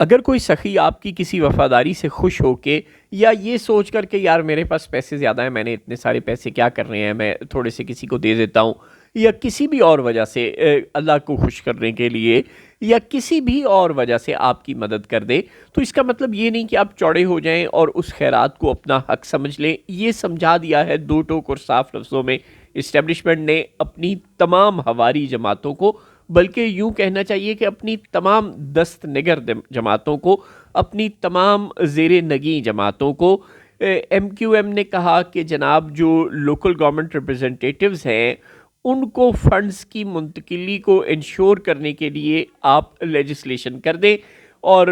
اگر کوئی سخی آپ کی کسی وفاداری سے خوش ہو کے یا یہ سوچ کر کہ یار میرے پاس پیسے زیادہ ہیں، میں نے اتنے سارے پیسے کیا کر رہے ہیں، میں تھوڑے سے کسی کو دے دیتا ہوں، یا کسی بھی اور وجہ سے اللہ کو خوش کرنے کے لیے یا کسی بھی اور وجہ سے آپ کی مدد کر دے، تو اس کا مطلب یہ نہیں کہ آپ چوڑے ہو جائیں اور اس خیرات کو اپنا حق سمجھ لیں۔ یہ سمجھا دیا ہے دو ٹوک اور صاف لفظوں میں اسٹیبلشمنٹ نے اپنی تمام ہواری جماعتوں کو، بلکہ یوں کہنا چاہیے کہ اپنی تمام دست نگر جماعتوں کو، اپنی تمام زیر نگیں جماعتوں کو۔ ایم کیو ایم نے کہا کہ جناب جو لوکل گورنمنٹ ریپرزنٹیٹیوز ہیں ان کو فنڈز کی منتقلی کو انشور کرنے کے لیے آپ لیجسلیشن کر دیں، اور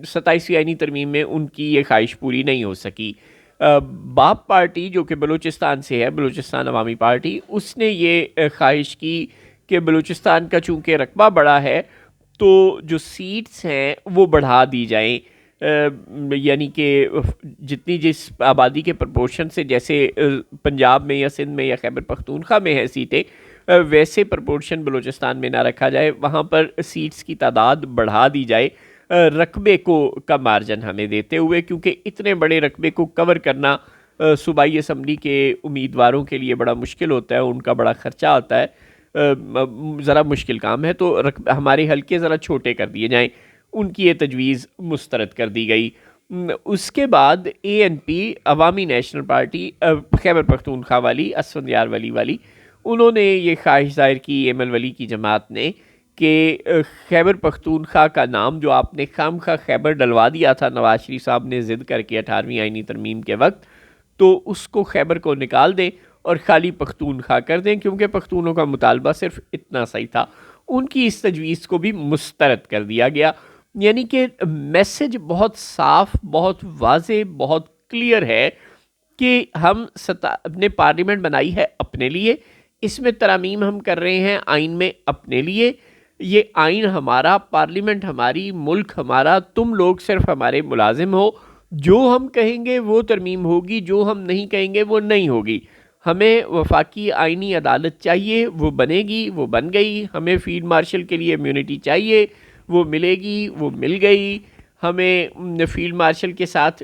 27ویں آئینی ترمیم میں ان کی یہ خواہش پوری نہیں ہو سکی۔ باپ پارٹی جو کہ بلوچستان سے ہے، بلوچستان عوامی پارٹی، اس نے یہ خواہش کی کہ بلوچستان کا چونکہ رقبہ بڑا ہے تو جو سیٹس ہیں وہ بڑھا دی جائیں، یعنی کہ جتنی جس آبادی کے پرپورشن سے، جیسے پنجاب میں یا سندھ میں یا خیبر پختونخوا میں ہے سیٹیں، ویسے پرپورشن بلوچستان میں نہ رکھا جائے، وہاں پر سیٹس کی تعداد بڑھا دی جائے رقبے کو کا مارجن ہمیں دیتے ہوئے، کیونکہ اتنے بڑے رقبے کو کور کرنا صوبائی اسمبلی کے امیدواروں کے لیے بڑا مشکل ہوتا ہے، ان کا بڑا خرچہ ہوتا ہے، ذرا مشکل کام ہے، تو ہمارے حلقے ذرا چھوٹے کر دیے جائیں۔ ان کی یہ تجویز مسترد کر دی گئی۔ اس کے بعد اے این پی عوامی نیشنل پارٹی خیبر پختونخوا والی، اسفندیار ولی والی، انہوں نے یہ خواہش ظاہر کی ایم ایل ولی کی جماعت نے کہ خیبر پختونخوا کا نام جو آپ نے خام خواہ خیبر ڈلوا دیا تھا نواز شریف صاحب نے ضد کر کے 18ویں آئینی ترمیم کے وقت، تو اس کو خیبر کو نکال دیں اور خالی پختونخوا کر دیں، کیونکہ پختونوں کا مطالبہ صرف اتنا صحیح تھا۔ ان کی اس تجویز کو بھی مسترد کر دیا گیا۔ یعنی کہ میسج بہت صاف، بہت واضح، بہت کلیئر ہے کہ ہم اپنے پارلیمنٹ بنائی ہے اپنے لیے، اس میں ترامیم ہم کر رہے ہیں آئین میں اپنے لیے، یہ آئین ہمارا، پارلیمنٹ ہماری، ملک ہمارا، تم لوگ صرف ہمارے ملازم ہو، جو ہم کہیں گے وہ ترمیم ہوگی، جو ہم نہیں کہیں گے وہ نہیں ہوگی۔ ہمیں وفاقی آئینی عدالت چاہیے، وہ بنے گی، وہ بن گئی۔ ہمیں فیلڈ مارشل کے لیے امیونٹی چاہیے، وہ ملے گی، وہ مل گئی۔ ہمیں فیلڈ مارشل کے ساتھ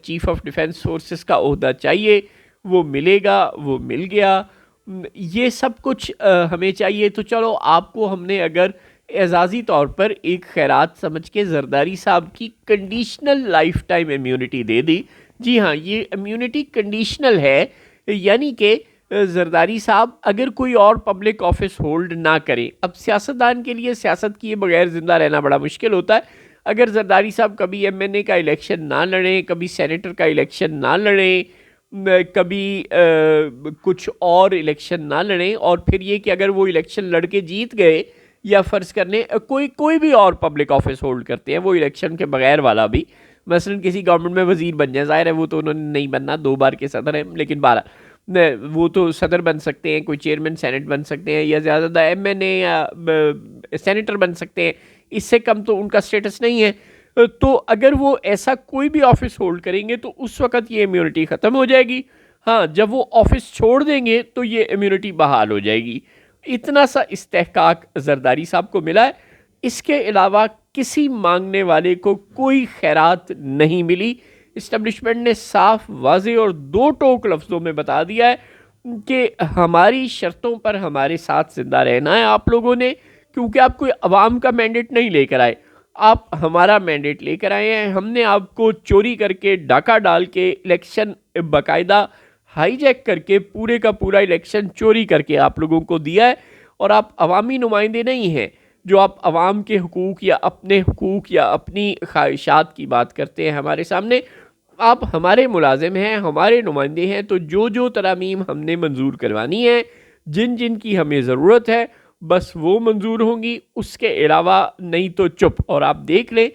چیف آف ڈیفنس فورسز کا عہدہ چاہیے، وہ ملے گا، وہ مل گیا۔ یہ سب کچھ ہمیں چاہیے، تو چلو آپ کو ہم نے اگر اعزازی طور پر ایک خیرات سمجھ کے زرداری صاحب کی کنڈیشنل لائف ٹائم امیونٹی دے دی۔ جی ہاں، یہ امیونٹی کنڈیشنل ہے، یعنی کہ زرداری صاحب اگر کوئی اور پبلک آفس ہولڈ نہ کرے، اب سیاستدان کے لیے سیاست کیے بغیر زندہ رہنا بڑا مشکل ہوتا ہے۔ اگر زرداری صاحب کبھی ایم این اے کا الیکشن نہ لڑیں، کبھی سینیٹر کا الیکشن نہ لڑیں، کبھی کچھ اور الیکشن نہ لڑیں، اور پھر یہ کہ اگر وہ الیکشن لڑ کے جیت گئے، یا فرض کرنے کوئی بھی اور پبلک آفس ہولڈ کرتے ہیں، وہ الیکشن کے بغیر والا بھی، مثلا کسی گورنمنٹ میں وزیر بن جائیں، ظاہر ہے وہ تو انہوں نے نہیں بننا، 2 بار کے صدر ہیں، لیکن 12 وہ تو صدر بن سکتے ہیں، کوئی چیئرمین سینٹ بن سکتے ہیں، یا زیادہ زیادہ ایم این اے یا سینیٹر بن سکتے ہیں، اس سے کم تو ان کا سٹیٹس نہیں ہے۔ تو اگر وہ ایسا کوئی بھی آفس ہولڈ کریں گے تو اس وقت یہ امیونٹی ختم ہو جائے گی۔ ہاں، جب وہ آفس چھوڑ دیں گے تو یہ امیونٹی بحال ہو جائے گی۔ اتنا سا استحقاق زرداری صاحب کو ملا ہے، اس کے علاوہ کسی مانگنے والے کو کوئی خیرات نہیں ملی۔ اسٹیبلشمنٹ نے صاف، واضح اور 2 ٹوک لفظوں میں بتا دیا ہے کہ ہماری شرطوں پر ہمارے ساتھ زندہ رہنا ہے آپ لوگوں نے، کیونکہ آپ کوئی عوام کا مینڈیٹ نہیں لے کر آئے، آپ ہمارا مینڈیٹ لے کر آئے ہیں۔ ہم نے آپ کو چوری کر کے، ڈاکہ ڈال کے، الیکشن باقاعدہ ہائی جیک کر کے، پورے کا پورا الیکشن چوری کر کے آپ لوگوں کو دیا ہے، اور آپ عوامی نمائندے نہیں ہیں جو آپ عوام کے حقوق یا اپنے حقوق یا اپنی خواہشات کی بات کرتے ہیں ہمارے سامنے۔ آپ ہمارے ملازم ہیں، ہمارے نمائندے ہیں، تو جو ترامیم ہم نے منظور کروانی ہے، جن کی ہمیں ضرورت ہے، بس وہ منظور ہوں گی، اس کے علاوہ نہیں تو چپ۔ اور آپ دیکھ لیں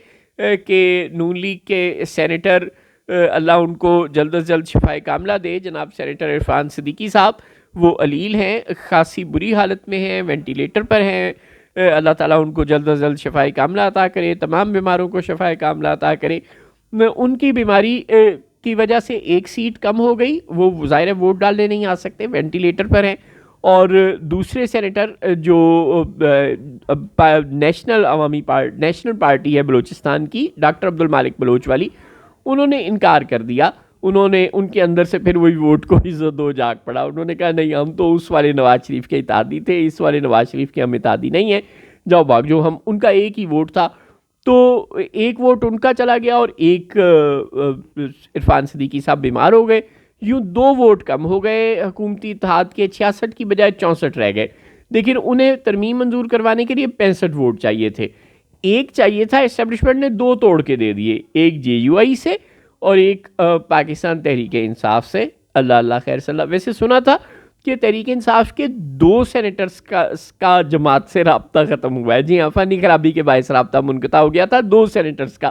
کہ نون لیگ کے سینیٹر، اللہ ان کو جلد از جلد شفائے کاملہ دے، جناب سینیٹر عرفان صدیقی صاحب، وہ علیل ہیں، خاصی بری حالت میں ہیں، وینٹیلیٹر پر ہیں، اللہ تعالیٰ ان کو جلد از جلد شفائے کاملہ عطا کرے، تمام بیماروں کو شفائے کاملہ عطا کرے۔ ان کی بیماری کی وجہ سے ایک سیٹ کم ہو گئی، وہ ظاہر ہے ووٹ ڈالنے نہیں آ سکتے، وینٹیلیٹر پر ہیں، اور دوسرے سینیٹر جو نیشنل پارٹی ہے بلوچستان کی، ڈاکٹر عبد المالک بلوچ والی، انہوں نے انکار کر دیا. انہوں نے ان کے اندر سے پھر وہی ووٹ کو عزت دو جاگ پڑا. انہوں نے کہا نہیں، ہم تو اس والے نواز شریف کے اتحادی تھے، اس والے نواز شریف کے ہم اتحادی نہیں ہیں، جاؤ بھاگ جو. ہم ان کا ایک ہی ووٹ تھا، تو ایک ووٹ ان کا چلا گیا اور ایک عرفان صدیقی صاحب بیمار ہو گئے. یوں 2 ووٹ کم ہو گئے حکومتی اتحاد کے، 66 کی بجائے 64 رہ گئے. لیکن انہیں ترمیم منظور کروانے کے لیے 65 ووٹ چاہیے تھے. ایک چاہیے تھا، اسٹیبلشمنٹ نے 2 توڑ کے دے دیے، ایک جے یو آئی سے اور ایک پاکستان تحریک انصاف سے. اللہ خیر صلی اللہ. ویسے سنا تھا کہ تحریک انصاف کے 2 سینیٹرز کا جماعت سے رابطہ ختم ہوا ہے. جی ہاں، فنی خرابی کے باعث رابطہ منقطع ہو گیا تھا 2 سینیٹرز کا،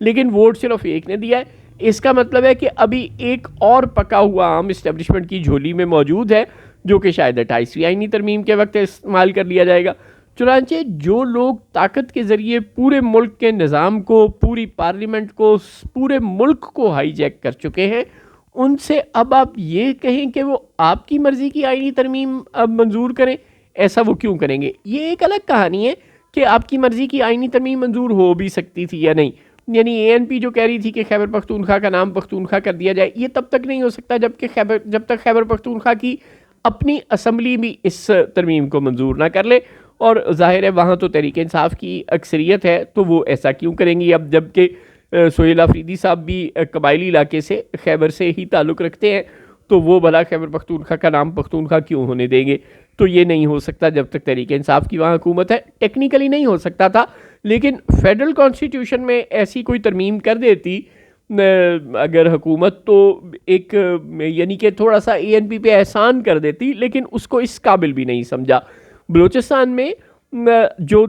لیکن ووٹ صرف ایک نے دیا ہے. اس کا مطلب ہے کہ ابھی ایک اور پکا ہوا عام اسٹیبلشمنٹ کی جھولی میں موجود ہے، جو کہ شاید 28ویں آئینی ترمیم کے وقت استعمال کر لیا جائے گا. چنانچہ جو لوگ طاقت کے ذریعے پورے ملک کے نظام کو، پوری پارلیمنٹ کو، پورے ملک کو ہائی جیک کر چکے ہیں، ان سے اب آپ یہ کہیں کہ وہ آپ کی مرضی کی آئینی ترمیم اب منظور کریں. ایسا وہ کیوں کریں گے؟ یہ ایک الگ کہانی ہے کہ آپ کی مرضی کی آئینی ترمیم منظور ہو بھی سکتی تھی یا نہیں. یعنی اے این پی جو کہہ رہی تھی کہ خیبر پختونخوا کا نام پختونخوا کر دیا جائے، یہ تب تک نہیں ہو سکتا جب تک خیبر پختونخوا کی اپنی اسمبلی بھی اس ترمیم کو منظور نہ کر لے. اور ظاہر ہے وہاں تو تحریک انصاف کی اکثریت ہے، تو وہ ایسا کیوں کریں گی؟ اب جب کہ سہیل آفریدی صاحب بھی قبائلی علاقے سے، خیبر سے ہی تعلق رکھتے ہیں، تو وہ بھلا خیبر پختونخوا کا نام پختونخوا کیوں ہونے دیں گے؟ تو یہ نہیں ہو سکتا جب تک تحریک انصاف کی وہاں حکومت ہے. ٹیکنیکلی نہیں ہو سکتا تھا، لیکن فیڈرل کانسٹیٹیوشن میں ایسی کوئی ترمیم کر دیتی اگر حکومت، تو ایک یعنی کہ تھوڑا سا اے این پی پہ احسان کر دیتی، لیکن اس کو اس قابل بھی نہیں سمجھا. بلوچستان میں جو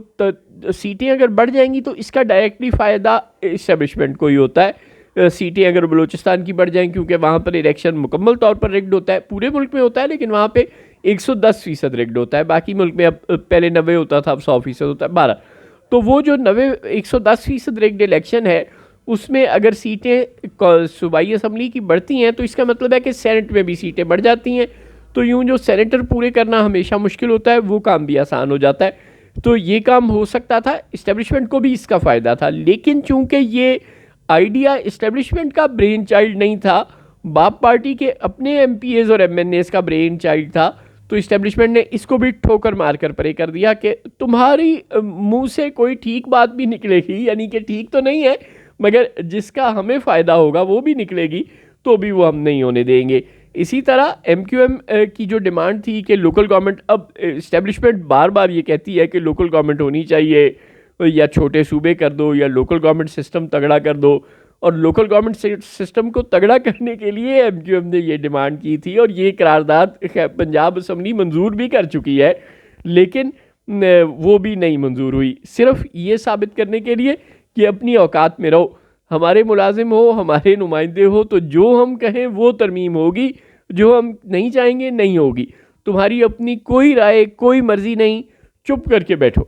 سیٹیں اگر بڑھ جائیں گی تو اس کا ڈائریکٹلی فائدہ اسٹیبلشمنٹ کو ہی ہوتا ہے. سیٹیں اگر بلوچستان کی بڑھ جائیں، کیونکہ وہاں پر الیکشن مکمل طور پر ریگڈ ہوتا ہے، پورے ملک میں ہوتا ہے لیکن وہاں پہ 110% ریگڈ ہوتا ہے. باقی ملک میں اب پہلے 90 ہوتا تھا، اب 100% ہوتا ہے 12. تو وہ جو 110% ریگڈ الیکشن ہے، اس میں اگر سیٹیں صوبائی اسمبلی کی بڑھتی ہیں تو اس کا مطلب ہے کہ سینٹ میں بھی سیٹیں بڑھ جاتی ہیں. تو یوں جو سینیٹر پورے کرنا ہمیشہ مشکل ہوتا ہے، وہ کام بھی آسان ہو جاتا ہے. تو یہ کام ہو سکتا تھا، اسٹیبلشمنٹ کو بھی اس کا فائدہ تھا. لیکن چونکہ یہ آئیڈیا اسٹیبلشمنٹ کا برین چائلڈ نہیں تھا، باپ پارٹی کے اپنے ایم پی ایز اور ایم این ایز کا برین چائلڈ تھا، تو اسٹیبلشمنٹ نے اس کو بھی ٹھوکر مار کر پرے کر دیا کہ تمہاری منہ سے کوئی ٹھیک بات بھی نکلے گی، یعنی کہ ٹھیک تو نہیں ہے مگر جس کا ہمیں فائدہ ہوگا وہ بھی نکلے گی، تو بھی وہ ہم نہیں ہونے دیں گے. اسی طرح ایم کیو ایم کی جو ڈیمانڈ تھی کہ لوکل گورنمنٹ، اب اسٹیبلشمنٹ بار بار یہ کہتی ہے کہ لوکل گورنمنٹ ہونی چاہیے، یا چھوٹے صوبے کر دو، یا لوکل گورنمنٹ سسٹم تگڑا کر دو. اور لوکل گورنمنٹ سسٹم کو تگڑا کرنے کے لیے ایم کیو ایم نے یہ ڈیمانڈ کی تھی، اور یہ قرارداد پنجاب اسمبلی منظور بھی کر چکی ہے، لیکن وہ بھی نہیں منظور ہوئی، صرف یہ ثابت کرنے کے لیے کہ اپنی اوقات میں رہو، ہمارے ملازم ہو، ہمارے نمائندے ہو، تو جو ہم کہیں وہ ترمیم ہوگی، جو ہم نہیں چاہیں گے نہیں ہوگی. تمہاری اپنی کوئی رائے، کوئی مرضی نہیں، چپ کر کے بیٹھو.